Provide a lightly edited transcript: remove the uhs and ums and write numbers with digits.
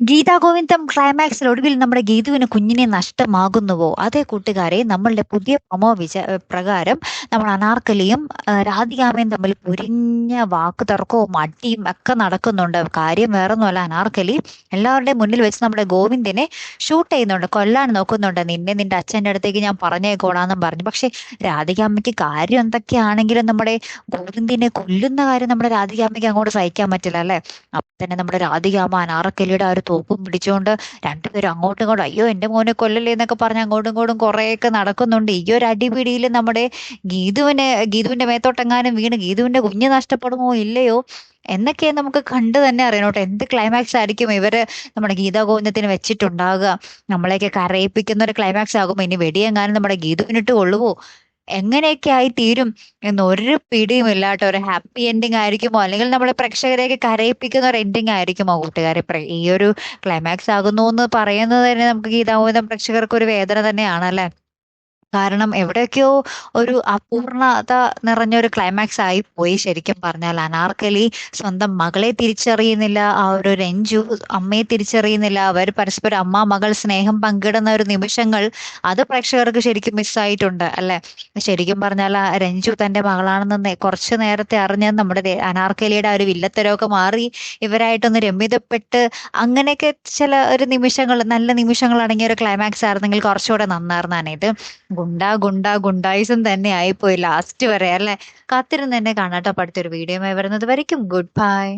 ഗീതാ ഗോവിന്ദം ക്ലൈമാക്സിൽ ഒടുവിൽ നമ്മുടെ ഗീതുവിന് കുഞ്ഞിനെ നഷ്ടമാകുന്നുവോ? അതെ കൂട്ടുകാരെ, നമ്മളുടെ പുതിയ പ്രകാരം നമ്മൾ അനാർക്കലിയും രാധികാമ്മയും തമ്മിൽ പൊരിഞ്ഞ വാക്കുതർക്കവും അടിയും ഒക്കെ നടക്കുന്നുണ്ട്. കാര്യം വേറൊന്നുമല്ല, അനാർക്കലി എല്ലാവരുടെയും മുന്നിൽ വെച്ച് നമ്മുടെ ഗോവിന്ദനെ ഷൂട്ട് ചെയ്യുന്നുണ്ട്, കൊല്ലാൻ നോക്കുന്നുണ്ട്. നിന്നെ നിന്റെ അച്ഛൻ്റെ അടുത്തേക്ക് ഞാൻ പറഞ്ഞേക്കോളാന്നും പറഞ്ഞു. പക്ഷെ രാധികാമ്മയ്ക്ക് കാര്യം എന്തൊക്കെയാണെങ്കിലും നമ്മുടെ ഗോവിന്ദിനെ കൊല്ലുന്ന കാര്യം നമ്മുടെ രാധികാമ്മയ്ക്ക് അങ്ങോട്ട് സഹിക്കാൻ പറ്റില്ല അല്ലെ. അപ്പൊ തന്നെ നമ്മുടെ രാധികാമ്മ അനാർക്കലിയുടെ ആ ഒരു തോക്കും പിടിച്ചുകൊണ്ട് രണ്ടുപേരും അങ്ങോട്ടും ഇങ്ങോട്ടും അയ്യോ എന്റെ മോനെ കൊല്ലല്ലേ എന്നൊക്കെ പറഞ്ഞ് അങ്ങോട്ടും ഇങ്ങോട്ടും കുറെയൊക്കെ നടക്കുന്നുണ്ട്. ഈ ഒരു അടിപിടിയിൽ നമ്മുടെ ഗീതുവിന്റെ മേത്തോട്ടെങ്ങാനും വീണ് ഗീതുവിന്റെ കുഞ്ഞ് നഷ്ടപ്പെടുമോ ഇല്ലയോ എന്നൊക്കെ നമുക്ക് കണ്ടു തന്നെ അറിയണോട്ടെ. എന്ത് ക്ലൈമാക്സ് ആയിരിക്കും ഇവര് നമ്മുടെ ഗീതാ ഗോവിന്ദത്തിന് വെച്ചിട്ടുണ്ടാകുക. നമ്മളെയൊക്കെ കരയിപ്പിക്കുന്ന ഒരു ക്ലൈമാക്സ് ആകുമ്പോ ഇനി വെടിയെങ്ങാനും നമ്മുടെ ഗീതുവിനിട്ട് കൊള്ളുവോ, എങ്ങനെയൊക്കെ ആയി തീരും എന്നൊരു പിടിയും ഇല്ലാട്ടോ. ഒരു ഹാപ്പി എൻഡിങ് ആയിരിക്കുമോ, അല്ലെങ്കിൽ നമ്മളെ പ്രേക്ഷകരെയൊക്കെ കരയിപ്പിക്കുന്ന ഒരു എൻഡിങ് ആയിരിക്കുമോ കൂട്ടുകാരെ ഈ ഒരു ക്ലൈമാക്സ് ആകുന്നു എന്ന് പറയുന്നത് തന്നെ നമുക്ക് ഗീതാഗോവിന്ദം പ്രേക്ഷകർക്ക് ഒരു വേദന തന്നെയാണല്ലേ. കാരണം എവിടെയൊക്കെയോ ഒരു അപൂർണത നിറഞ്ഞൊരു ക്ലൈമാക്സ് ആയി പോയി ശരിക്കും പറഞ്ഞാൽ. അനാർക്കലി സ്വന്തം മകളെ തിരിച്ചറിയുന്നില്ല, ആ ഒരു രഞ്ജു അമ്മയെ തിരിച്ചറിയുന്നില്ല. അവർ പരസ്പരം അമ്മ മകൾ സ്നേഹം പങ്കിടുന്ന ഒരു നിമിഷങ്ങൾ അത് പ്രേക്ഷകർക്ക് ശരിക്കും മിസ്സായിട്ടുണ്ട് അല്ലെ. ശരിക്കും പറഞ്ഞാൽ ആ രഞ്ജു തന്റെ മകളാണെന്ന് കുറച്ചു നേരത്തെ അറിഞ്ഞ നമ്മുടെ അനാർക്കലിയുടെ ആ ഒരു വില്ലത്തരമൊക്കെ മാറി ഇവരായിട്ടൊന്ന് രമ്യതപ്പെട്ട് അങ്ങനെയൊക്കെ ചില ഒരു നിമിഷങ്ങൾ, നല്ല നിമിഷങ്ങൾ അടങ്ങിയ ഒരു ക്ലൈമാക്സ് ആയിരുന്നെങ്കിൽ കുറച്ചുകൂടെ നന്നായിരുന്നാണ്. ഇത് ഗുണ്ടായിസം തന്നെ ആയിപ്പോയി ലാസ്റ്റ് വരെ അല്ലെ. കാത്തിരുന്ന് തന്നെ കാണാട്ടോ. അടുത്തൊരു വീഡിയോ വരുന്നത് വരയ്ക്കും ഗുഡ് ബൈ.